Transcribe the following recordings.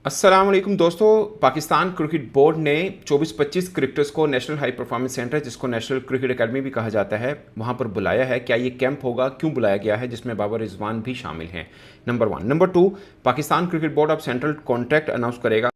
अस्सलाम वालेकुम दोस्तों। पाकिस्तान क्रिकेट बोर्ड ने 24-25 क्रिकेटर्स को नेशनल हाई परफॉर्मेंस सेंटर, जिसको नेशनल क्रिकेट एकेडमी भी कहा जाता है, वहां पर बुलाया है। क्या ये कैंप होगा, क्यों बुलाया गया है, जिसमें बाबर रिजवान भी शामिल हैं? Number 1। Number 2, Pakistan cricket board अब सेंट्रल कॉन्ट्रैक्ट अनाउंस करेगा।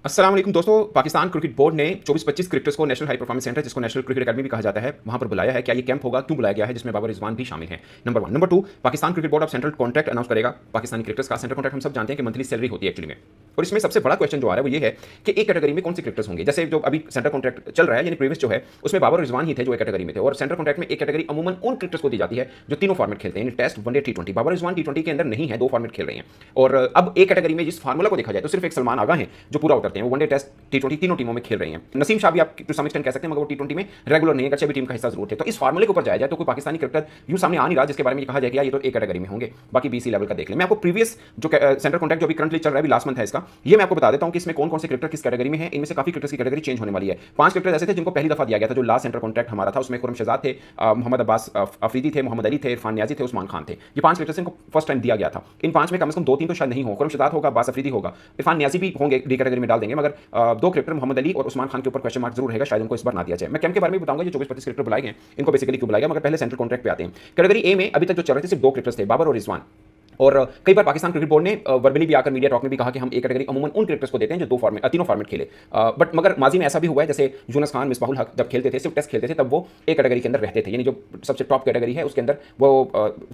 अस्सलाम वालेकुम दोस्तों। पाकिस्तान क्रिकेट बोर्ड ने 24-25 क्रिकेटर्स को नेशनल हाई परफॉर्मेंस सेंटर, जिसको नेशनल क्रिकेट एकेडमी भी कहा जाता है, वहां पर बुलाया है। क्या ये कैंप होगा, क्यों बुलाया गया है, जिसमें बाबर रिजवान भी शामिल हैं? Number 1। Number 2, Pakistan cricket board अब सेंट्रल कॉन्ट्रैक्ट अनाउंस करेगा। पाकिस्तानी क्रिकेटर्स का सेंट्रल कॉन्ट्रैक्ट हम सब जानते हैं कि मंथली सैलरी होती है एक्चुअली में। और इसमें सबसे बड़ा क्वेश्चन जो आ रहा है वो ये है कि एक कैटेगरी में कौन से क्रिकेटर्स होंगे। जैसे जो अभी सेंट्रल कॉन्ट्रैक्ट चल रहा है, यानी प्रीवियस जो है, उसमें बाबर रिजवान ही थे जो एक कैटेगरी में थे। और सेंट्रल कॉन्ट्रैक्ट में एक कैटेगरी अमूमन उन क्रिकेटर्स को दी जाती है जो तीनों फॉर्मेट खेलते हैं, टेस्ट, वनडे, टी20। बाबर रिजवान टी20 के अंदर नहीं है, 2 फॉर्मेट खेल रहे हैं। और अब एक कैटेगरी में जिस फार्मूला को देखा जाए तो सिर्फ एक सलमान आगा हैं जो पूरा उतरते हैं। वो वनडे, टेस्ट, टी20 तीनों टीमों में खेल रहे हैं। नसीम शाह भी आप टू सम एक्सटेंट कह सकते हैं, मगर वो टी20 में रेगुलर नहीं है, अच्छा भी टीम का हिस्सा जरूर थे। तो इस फार्मूले के ऊपर जाया जाए तो कोई पाकिस्तानी क्रिकेटर यूं सामने आ नहीं रहा जिसके बारे में कहा जाए कि ये तो एक कैटेगरी में होंगे। बाकी बीसी लेवल का देख लें। मैं आपको प्रीवियस जो सेंट्रल कॉन्ट्रैक्ट जो अभी करंटली चल रहा है, लास्ट मंथ है इसका, ये मैं आपको बता देता हूं कि इसमें कौन कौन से क्रिकेटर किस कैटेगरी में है। इनमें से काफी क्रिकेटर्स की कैटेगरी चेंज होने वाली है। 5 क्रिकेटर ऐसे थे जिनको पहली दफा दिया गया था। जो लास्ट सेंट्रल कॉन्ट्रैक्ट हमारा था उसमें खुरम शहजाद थे, मोहम्मद अब्बास अफरीदी थे, मोहम्मद अली थे, इरफान नियाजी थे, उस्मान खान थे। ये 5 क्रिकेटर्स इनको फर्स्ट टाइम दिया गया था। इन 5 में कम से कम 2-3 तो शायद नहीं हो। खुरम शहजाद होगा, अब्बास अफरीदी होगा, इरफान नियाजी भी होंगे, डी कैटेगरी में डाल देंगे, मगर 2 क्रिकेटर मोहम्मद अली और उस्मान खान के ऊपर क्वेश्चन मार्क जरूर रहेगा, शायद उनको इस बार ना दिया जाए। मैं कैंप के बारे में बताऊंगा। ये 24-25 क्रिकेटर बुलाए गए, इनको बेसिकली क्यों बुलाया गया, मगर पहले सेंट्रल कॉन्ट्रैक्ट पे आते हैं। कैटेगरी ए में अभी तक जो चल रहे थे सिर्फ 2 क्रिकेटर्स थे, बाबर और रिजवान। और कई बार पाकिस्तान क्रिकेट बोर्ड ने वर्बली भी आकर मीडिया टॉक में भी कहा कि हम एक कैटेगरी अमूमन उन क्रिकेटर्स को देते हैं जो तीनों फॉर्मेट खेले। बट मगर माजी में ऐसा भी हुआ है, जैसे यूनुस खान, मिसबाहुल हक जब खेलते थे, सिर्फ टेस्ट खेलते थे, तब वो एक कैटेगरी के अंदर रहते थे, यानी जो सबसे टॉप कैटेगरी है उसके अंदर वो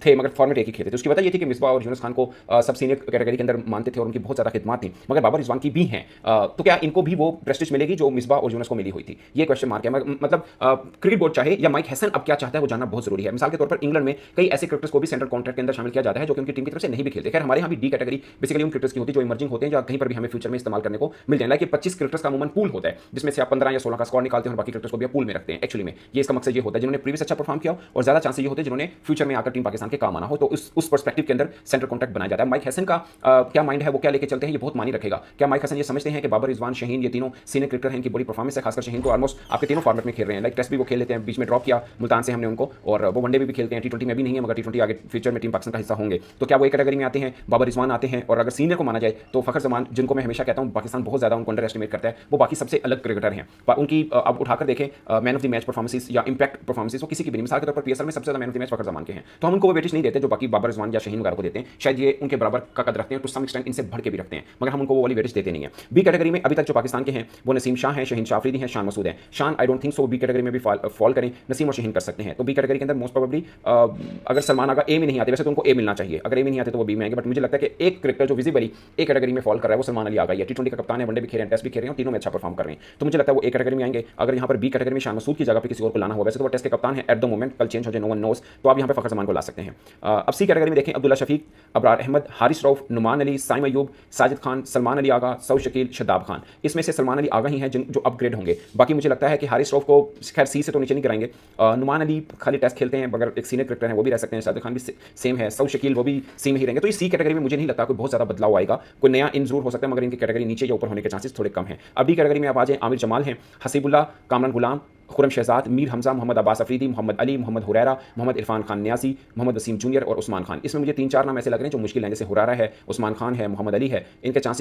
थे, मगर फॉर्मेट एक ही खेलते थे। उसकी वजह ये थी कि मिसबाह और यूनुस खान को सब सीनियर कैटेगरी के अंदर मानते थे और उनकी बहुत ज़्यादा खिदमत थी। मगर बाबर रिजवान की भी हैं, तो क्या इनको भी वो प्रेस्टिज मिलेगी जो मिसबाह और यूनुस को मिली हुई थी? ये क्वेश्चन मार्क है। मतलब क्रिकेट बोर्ड चाहे या माइक हैसन अब क्या चाहता है वो जानना बहुत जरूरी है। मिसाल के तौर पर इंग्लैंड में कई ऐसे क्रिकेटर्स को भी सेंट्रल कॉन्ट्रैक्ट के अंदर शामिल किया जाता है जो कि उनकी टीम की तरफ से नहीं भी खेलते। खैर हमारे यहाँ भी डी कैटेगरी बेसिकली उन क्रिकेटर्स की होती है जो इमर्जिंग होते हैं, जो कहीं पर भी हमें फ्यूचर में इस्तेमाल करने को मिल जाए। लाइक 25 क्रिकेटर्स का अमूमन पूल होता है, जिसमें से आप 15 या 16 का स्क्वाड निकालते हैं और बाकी क्रिकेटर्स को भी पूल में रखते हैं। एक्चुअली में ये इसका मकसद ये होता है जिन्होंने प्रीवियस अच्छा परफॉर्म किया हो, और ज्यादा चांसेस ये होते हैं जिन्होंने फ्यूचर में आकर टीम पाकिस्तान के काम आना हो। तो उस पर्सपेक्टिव के अंदर सेंट्रल कॉन्ट्रैक्ट बनाया जाता है। माइक हैसन का क्या माइंड है, वो क्या लेके चलते हैं, ये बहुत मानी रखेगा। क्या माइक हैसन ये समझते हैं कि बाबर रिजवान, शाहीन, ये तीनों सीनियर क्रिकेटर हैं, इनकी बड़ी परफॉर्मेंस है, खासकर शाहीन को ऑलमोस्ट आपके तीनों फॉर्मेट में खेल रहे हैं। लाइक टेस्ट भी वो खेल लेते हैं, बीच में ड्रॉप किया मुल्तान से हमने उनको, और वो वनडे भी खेलते हैं, टी20 में भी नहीं है, मगर टी20 आगे फ्यूचर में टीम पाकिस्तान का हिस्सा होंगे। तो क्या वो एक कैटेगरी में आते हैं? बाबर रिजवान आते हैं। और अगर सीनियर को माना जाए तो फखर जमान, जिनको मैं हमेशा कहता हूं पाकिस्तान बहुत ज्यादा उनको अंडर एस्टिमेट करता है, वो बाकी सबसे अलग क्रिकेटर हैं। उनकी अब उठाकर देखें man of the match performances या इंपैक्ट परफॉर्मेंसेस, वो किसी की भी नहीं। मिसाल के तौर पर पीएसएल में सबसे ज्यादा मैन ऑफ द मैच फखर जमान के हैं, तो हम उनको वो वेटेज नहीं देते जो बाकी बाबर रिजवान या शाहीन वगैरह को देते हैं। शायद ये उनके बराबर का कदर रखते हैं, टू सम एक्सटेंट इनसे बढ़ के भी रखते हैं, मगर हम उनको वो वाली वेटेज देते नहीं है। बी कैटेगरी में अभी तक जो पाकिस्तान के हैं वो नसीम शाह हैं, शाहीन शाह अफरीदी हैं, शान मसूद हैं। Shan I don't think so B category में भी फॉल करें, नसीम और शाहीन कर सकते हैं। तो बी कैटेगरी के अंदर मोस्ट प्रोबेबली अगर सलमान आगा ए में नहीं आते, वैसे तो उनको ए मिलना चाहिए, अगर ए में नहीं आते तो वो बी में आएंगे। बट मुझे लगता है कि एक क्रिकेटर जो विजिबली एक कैटेगरी में फॉल कर रहा है वो सलमान अली आगा है। टी20 का कप्तान है, वनडे भी खेल रहे हैं, टेस्ट भी खेल रहे हैं, तीनों में अच्छा परफॉर्म कर रहे हैं, तो मुझे लगता है वो एक कैटेगरी में आएंगे। अगर यहाँ पर बी कैटेगरी में शान मसूद की जगह पे किसी और को लाना हुआ, वैसे तो वो टेस्ट के कप्तान है एट द मोमेंट, कल चेंज हो जाए, नो वन नोस, तो आप यहाँ पे फखर जमान को ला सकते हैं। अब सी कैटेगरी में देखें, अब्दुल्ला शफीक, अबरार अहमद, हारिस रऊफ, नुमान अली, साइम अयूब, साजिद खान, सलमान अली आगा, सऊद शकील, शदाब खान। इसमें से सलमान अली आगा ही हैं जो अपग्रेड होंगे। बाकी मुझे लगता है कि हारिस रऊफ को खैर सी से तो नीचे नहीं कराएंगे। नुमान अली खाली टेस्ट खेलते हैं, मगर एक सीनियर क्रिकेटर हैं, वो भी रह सकते हैं। साजिद खान भी सेम है, सऊद शकील वो भी सी में ही रहेंगे। तो इस सी कैटेगरी में मुझे नहीं लगता कोई बहुत ज्यादा बदलाव आएगा, कोई नया इन जरूर हो सकता है, मगर इनकी कैटेगरी नीचे या ऊपर होने के चांसेस थोड़े कम हैं। अब डी कैटेगरी में आप आ जाए, आमिर जमाल हैं, हसीबुल्ला, कामरान गुलाम, खुरम शहजाद, मीर हमजा, मोहम्मद अब्बास अफरीदी, मोहम्मद अली, मोहम्मद हुरैरा, मोहम्मद इरफान खान नियाजी, मोहम्मद वसीम जूनियर और उस्मान खान। इसमें मुझे 3-4 नाम ऐसे लग रहे हैं जो मुश्किल हैं, जैसे हुरैरा है, उस्मान खान है, मोहम्मद अली है, इनके चांसेस